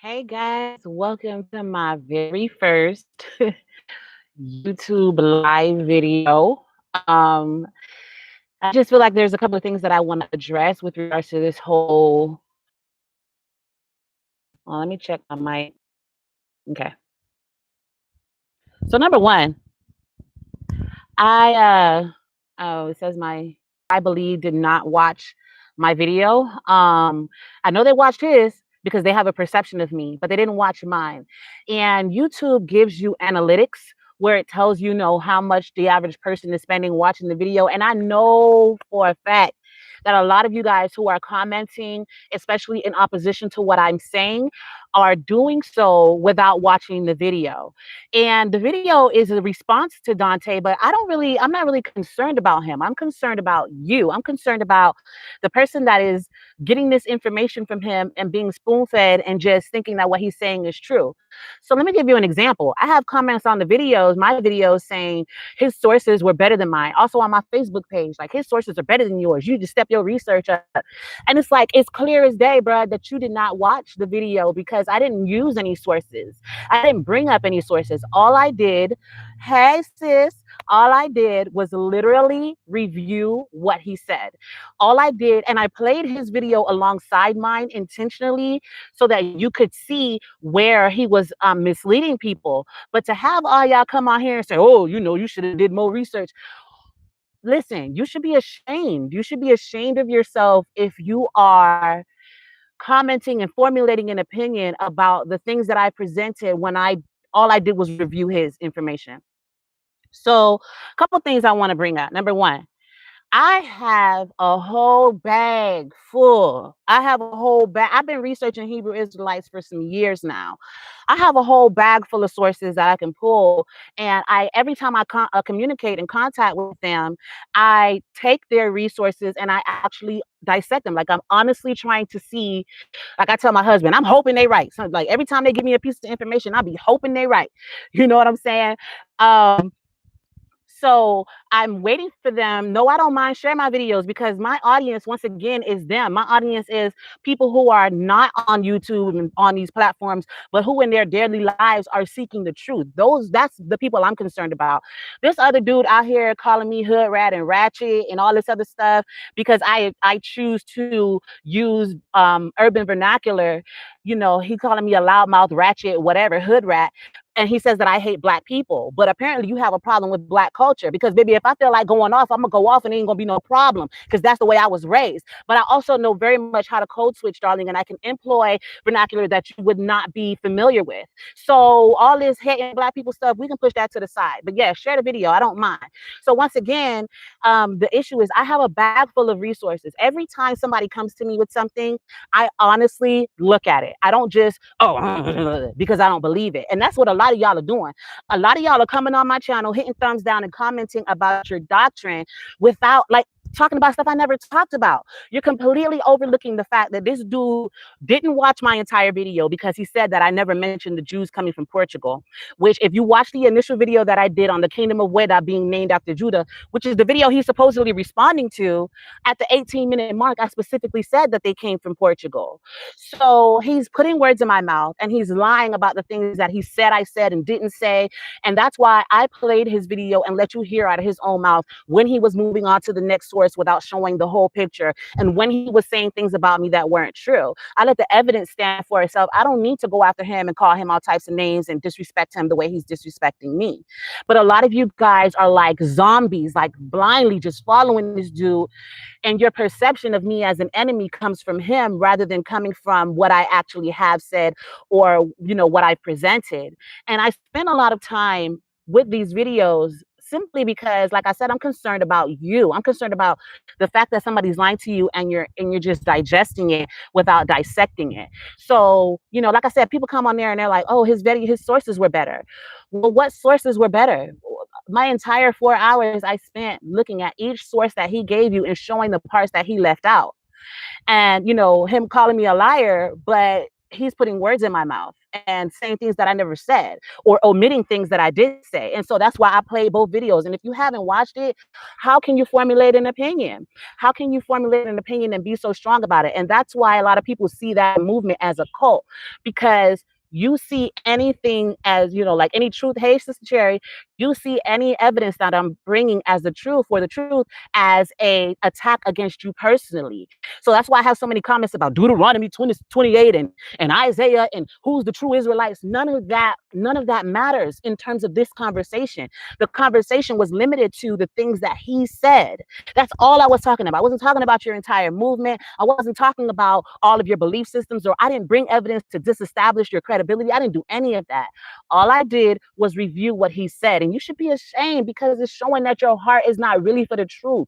Hey guys, welcome to my very first YouTube live video. Um, I just feel like there's a couple of things that I want to address with regards to this whole. Well, let me check my mic. Okay. So number one, I it says my I believe did not watch my video. I know they watched his because they have a perception of me, but they didn't watch mine. And YouTube gives you analytics where it tells you how much the average person is spending watching the video. And I know for a fact that a lot of you guys who are commenting, especially in opposition to what I'm saying, are doing so without watching the video. And the video is a response to Dante, but I'm not really concerned about him. I'm concerned about you. I'm concerned about the person that is getting this information from him and being spoon fed and just thinking that what he's saying is true. So let me give you an example. I have comments on my videos saying his sources were better than mine. Also on my Facebook page, like his sources are better than yours. You just step your research up. And it's like, it's clear as day, bro, that you did not watch the video because I didn't use any sources. I didn't bring up any sources. All I did, hey sis, all I did was literally review what he said. All I did, and I played his video alongside mine intentionally so that you could see where he was misleading people. But to have all y'all come out here and say, oh, you should have did more research. Listen, you should be ashamed. You should be ashamed of yourself if you are commenting and formulating an opinion about the things that I presented when all I did was review his information. So, a couple things I want to bring up. Number one, I have a whole bag full. I have a whole bag. I've been researching Hebrew Israelites for some years now. I have a whole bag full of sources that I can pull, and every time I communicate and contact with them, I take their resources and I actually dissect them. Like I'm honestly trying to see. Like I tell my husband, I'm hoping they right. So like every time they give me a piece of information, I'll be hoping they right. You know what I'm saying? Um, so I'm waiting for them. No, I don't mind share my videos because my audience, once again, is them. My audience is people who are not on YouTube and on these platforms, but who in their daily lives are seeking the truth. That's the people I'm concerned about. This other dude out here calling me hood rat and ratchet and all this other stuff because I choose to use urban vernacular. He calling me a loudmouth ratchet, whatever, hood rat. And he says that I hate black people. But apparently you have a problem with black culture because, baby, if I feel like going off, I'm going to go off and it ain't going to be no problem because that's the way I was raised. But I also know very much how to code switch, darling, and I can employ vernacular that you would not be familiar with. So all this hating black people stuff, we can push that to the side. But yeah, share the video. I don't mind. So once again, the issue is I have a bag full of resources. Every time somebody comes to me with something, I honestly look at it. I don't just, because I don't believe it. And that's what a lot of y'all are doing. A lot of y'all are coming on my channel, hitting thumbs down and commenting about your doctrine without talking about stuff I never talked about. You're completely overlooking the fact that this dude didn't watch my entire video because he said that I never mentioned the Jews coming from Portugal, which if you watch the initial video that I did on the kingdom of Weda being named after Judah, which is the video he's supposedly responding to, at the 18-minute mark, I specifically said that they came from Portugal. So he's putting words in my mouth and he's lying about the things that he said I said and didn't say. And that's why I played his video and let you hear out of his own mouth when he was moving on to the next source without showing the whole picture and when he was saying things about me that weren't true. I let the evidence stand for itself. I don't need to go after him and call him all types of names and disrespect him the way he's disrespecting me. But a lot of you guys are like zombies, like blindly just following this dude, and your perception of me as an enemy comes from him rather than coming from what I actually have said or what I presented. And I spend a lot of time with these videos simply because, like I said, I'm concerned about you. I'm concerned about the fact that somebody's lying to you and you're just digesting it without dissecting it. So, like I said, people come on there and they're like, oh, his sources were better. Well, what sources were better? My entire 4 hours I spent looking at each source that he gave you and showing the parts that he left out. And him calling me a liar, but he's putting words in my mouth and saying things that I never said or omitting things that I did say. And so that's why I play both videos. And if you haven't watched it, how can you formulate an opinion? How can you formulate an opinion and be so strong about it? And that's why a lot of people see that movement as a cult, because you see anything as, like any truth. Hey, Sister Cherry, you see any evidence that I'm bringing as the truth for the truth as a attack against you personally. So that's why I have so many comments about Deuteronomy 20:28 and Isaiah and who's the true Israelites. None of that matters in terms of this conversation. The conversation was limited to the things that he said. That's all I was talking about. I wasn't talking about your entire movement. I wasn't talking about all of your belief systems, or I didn't bring evidence to disestablish your credibility. I didn't do any of that. All I did was review what he said. And you should be ashamed, because it's showing that your heart is not really for the truth.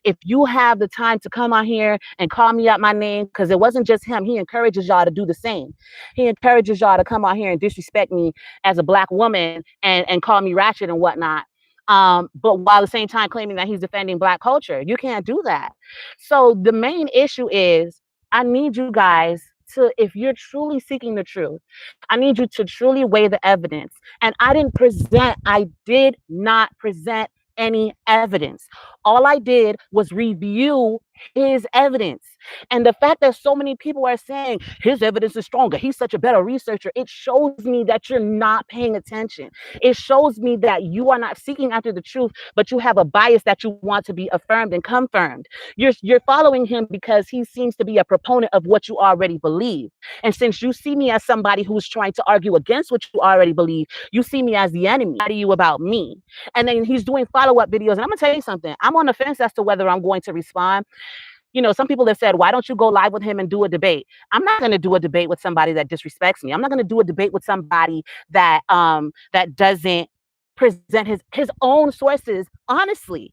If you have the time to come on here and call me out my name, because it wasn't just him, he encourages y'all to do the same. He encourages y'all to come on here and disrespect me as a Black woman and call me ratchet and whatnot. But while at the same time claiming that he's defending Black culture. You can't do that. So the main issue is, I need you guys to, if you're truly seeking the truth, I need you to truly weigh the evidence. And I did not present any evidence. All I did was review his evidence. And the fact that so many people are saying his evidence is stronger, he's such a better researcher, it shows me that you're not paying attention. It shows me that you are not seeking after the truth, but you have a bias that you want to be affirmed and confirmed. You're following him because he seems to be a proponent of what you already believe. And since you see me as somebody who's trying to argue against what you already believe, you see me as the enemy. What do you about me? And then he's doing follow-up videos. And I'm gonna tell you something. I'm on the fence as to whether I'm going to respond. Some people have said, why don't you go live with him and do a debate? I'm not going to do a debate with somebody that disrespects me. I'm not going to do a debate with somebody that doesn't present his own sources honestly.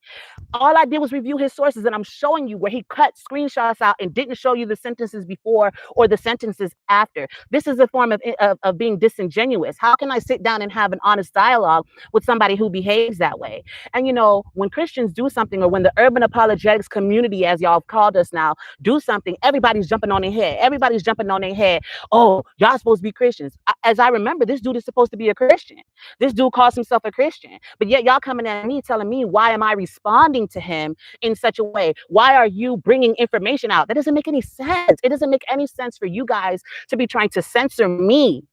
All I did was review his sources, and I'm showing you where he cut screenshots out and didn't show you the sentences before or the sentences after. This is a form of being disingenuous. How can I sit down and have an honest dialogue with somebody who behaves that way? And when Christians do something, or when the urban apologetics community, as y'all have called us now, do something, everybody's jumping on their head. Everybody's jumping on their head. Oh, y'all supposed to be Christians. As I remember, this dude is supposed to be a Christian. This dude calls himself a Christian. But yet y'all coming at me telling me, why am I responding to him in such a way? Why are you bringing information out? That doesn't make any sense. It doesn't make any sense for you guys to be trying to censor me.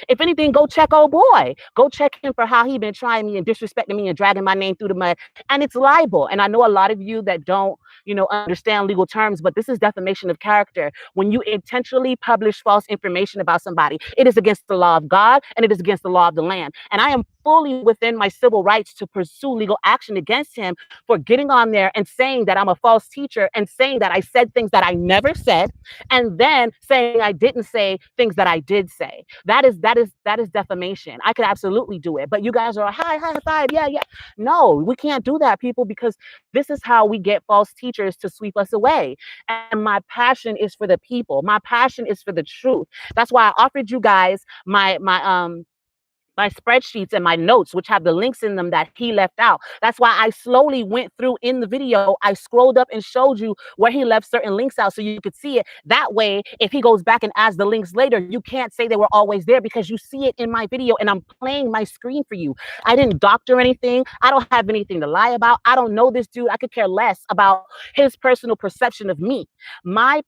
If anything, go check old boy. Go check him for how he been trying me and disrespecting me and dragging my name through the mud. And it's libel. And I know a lot of you that don't, understand legal terms, but this is defamation of character. When you intentionally publish false information about somebody, it is against the law of God, and it is against the law of the land. And I am fully within my civil rights to pursue legal action against him for getting on there and saying that I'm a false teacher, and saying that I said things that I never said, and then saying I didn't say things that I did say. That is defamation. I could absolutely do it. But you guys are high five. Yeah. No, we can't do that, people, because this is how we get false teachers to sweep us away. And my passion is for the people. My passion is for the truth. That's why I offered you guys my spreadsheets and my notes, which have the links in them that he left out. That's why I slowly went through in the video. I scrolled up and showed you where he left certain links out so you could see it. That way, if he goes back and adds the links later, you can't say they were always there, because you see it in my video and I'm playing my screen for you. I didn't doctor anything. I don't have anything to lie about. I don't know this dude. I could care less about his personal perception of me. My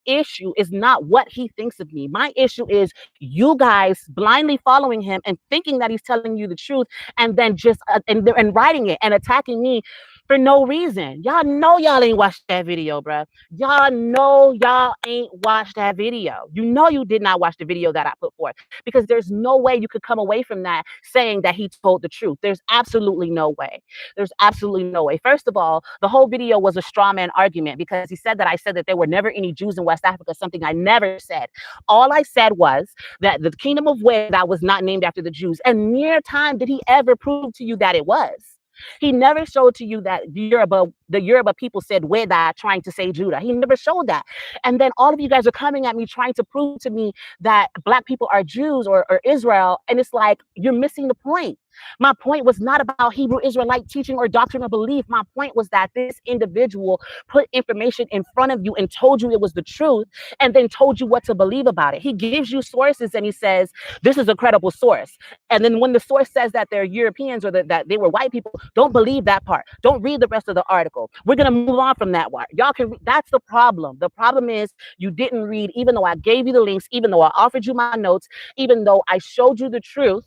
issue is not what he thinks of me. My issue is you guys blindly following him and thinking that he's telling you the truth, and then just and writing it and attacking me for no reason. Y'all know y'all ain't watched that video, bruh. Y'all know y'all ain't watched that video. You know you did not watch the video that I put forth, because there's no way you could come away from that saying that he told the truth. There's absolutely no way. There's absolutely no way. First of all, the whole video was a straw man argument, because he said that I said that there were never any Jews in West Africa, something I never said. All I said was that the kingdom of Weda was not named after the Jews. And near time did he ever prove to you that it was. He never showed to you that the Yoruba people said Weda trying to say Judah. He never showed that. And then all of you guys are coming at me trying to prove to me that Black people are Jews or Israel. And it's like, you're missing the point. My point was not about Hebrew Israelite teaching or doctrine or belief. My point was that this individual put information in front of you and told you it was the truth and then told you what to believe about it. He gives you sources and he says, this is a credible source. And then when the source says that they're Europeans or that they were white people, don't believe that part. Don't read the rest of the article. We're going to move on from that part. Y'all can, that's the problem. The problem is you didn't read, even though I gave you the links, even though I offered you my notes, even though I showed you the truth,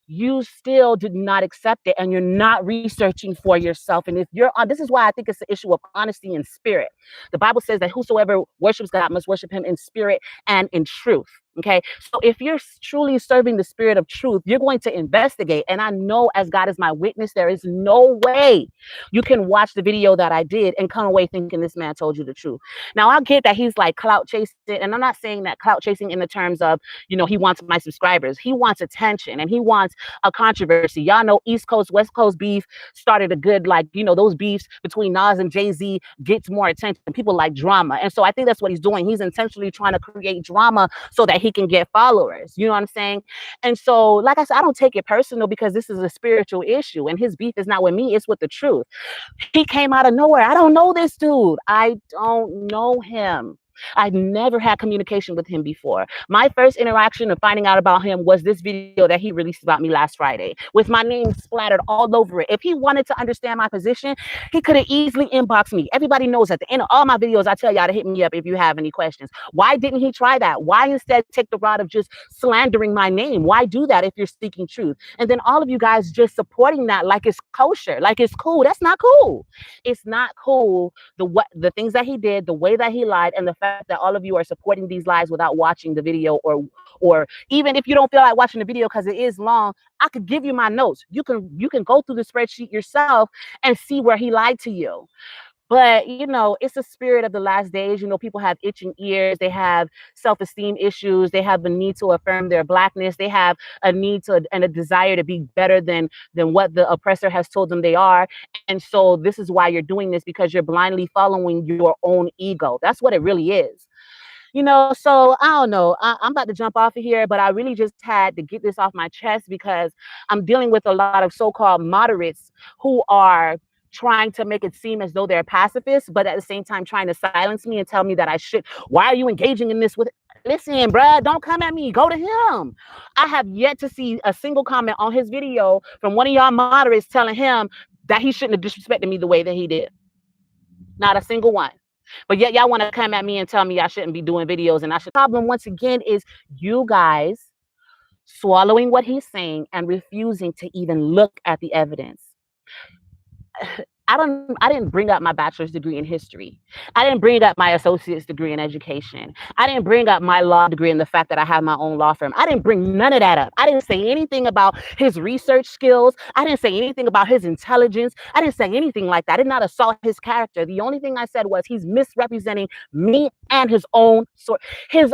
you still did not accept it and you're not researching for yourself. And if you're on, this is why I think it's the issue of honesty and spirit. The Bible says that whosoever worships God must worship him in spirit and in truth. Okay. So if you're truly serving the spirit of truth, you're going to investigate. And I know, as God is my witness, there is no way you can watch the video that I did and come away thinking this man told you the truth. Now, I get that he's like clout chasing. And I'm not saying that clout chasing in the terms of, he wants my subscribers. He wants attention and he wants a controversy. Y'all know East Coast, West Coast beef started a good, those beefs between Nas and Jay-Z gets more attention. People like drama. And so I think that's what he's doing. He's intentionally trying to create drama so that he can get followers. You know what I'm saying? And so, like I said, I don't take it personal because this is a spiritual issue and his beef is not with me. It's with the truth. He came out of nowhere. I don't know this dude. I don't know him. I've never had communication with him before. My first interaction of finding out about him was this video that he released about me last Friday with my name splattered all over it. If he wanted to understand my position, he could have easily inboxed me. Everybody knows at the end of all my videos, I tell y'all to hit me up if you have any questions. Why didn't he try that? Why instead take the route of just slandering my name? Why do that if you're speaking truth? And then all of you guys just supporting that like it's kosher, like it's cool. That's not cool. It's not cool. The things that he did, the way that he lied, and the fact that all of you are supporting these lies without watching the video, or even if you don't feel like watching the video because it is long, I could give you my notes. You can go through the spreadsheet yourself and see where he lied to you. But, it's a spirit of the last days. People have itching ears. They have self-esteem issues. They have a need to affirm their blackness. They have a need to and a desire to be better than what the oppressor has told them they are. And so this is why you're doing this, because you're blindly following your own ego. That's what it really is. So I don't know. I'm about to jump off of here, but I really just had to get this off my chest because I'm dealing with a lot of so-called moderates who are trying to make it seem as though they're pacifists, but at the same time trying to silence me and tell me that I should. Why are you engaging in this with? Listen, bruh, don't come at me. Go to him. I have yet to see a single comment on his video from one of y'all moderates telling him that he shouldn't have disrespected me the way that he did. Not a single one. But yet y'all want to come at me and tell me I shouldn't be doing videos and I should. The problem, once again, is you guys swallowing what he's saying and refusing to even look at the evidence. I didn't bring up my bachelor's degree in history. I didn't bring up my associate's degree in education. I didn't bring up my law degree and the fact that I have my own law firm. I didn't bring none of that up. I didn't say anything about his research skills. I didn't say anything about his intelligence. I didn't say anything like that. I did not assault his character. The only thing I said was he's misrepresenting me and his own sources.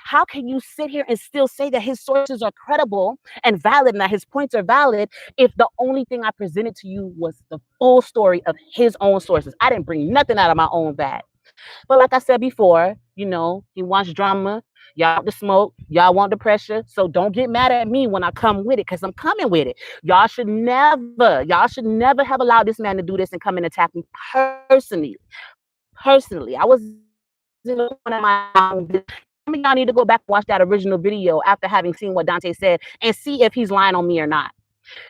How can you sit here and still say that his sources are credible and valid and that his points are valid if the only thing I presented to you was the full story of his own sources? I didn't bring nothing out of my own bag. But like I said before, he wants drama. Y'all want the smoke. Y'all want the pressure. So don't get mad at me when I come with it, because I'm coming with it. Y'all should never have allowed this man to do this and come and attack me personally. I was in one of my own. Some of y'all need to go back and watch that original video after having seen what Dante said and see if he's lying on me or not.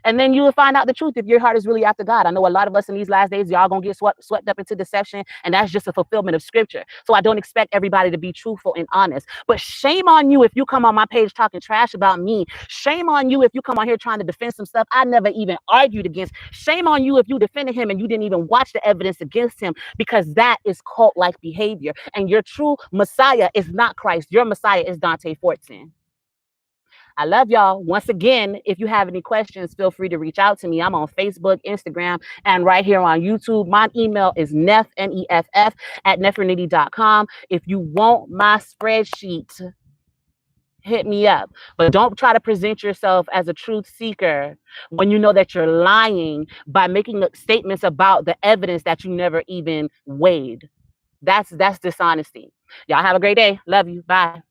And then you will find out the truth if your heart is really after God. I know a lot of us in these last days, y'all gonna get swept up into deception, and that's just a fulfillment of scripture. So I don't expect everybody to be truthful and honest. But shame on you if you come on my page talking trash about me. Shame on you if you come on here trying to defend some stuff I never even argued against. Shame on you if you defended him and you didn't even watch the evidence against him, because that is cult-like behavior. And your true Messiah is not Christ. Your Messiah is Dante Fortson. I love y'all. Once again, if you have any questions, feel free to reach out to me. I'm on Facebook, Instagram, and right here on YouTube. My email is neff, N-E-F-F, @neffernitty.com. If you want my spreadsheet, hit me up. But don't try to present yourself as a truth seeker when you know that you're lying by making statements about the evidence that you never even weighed. That's dishonesty. Y'all have a great day. Love you. Bye.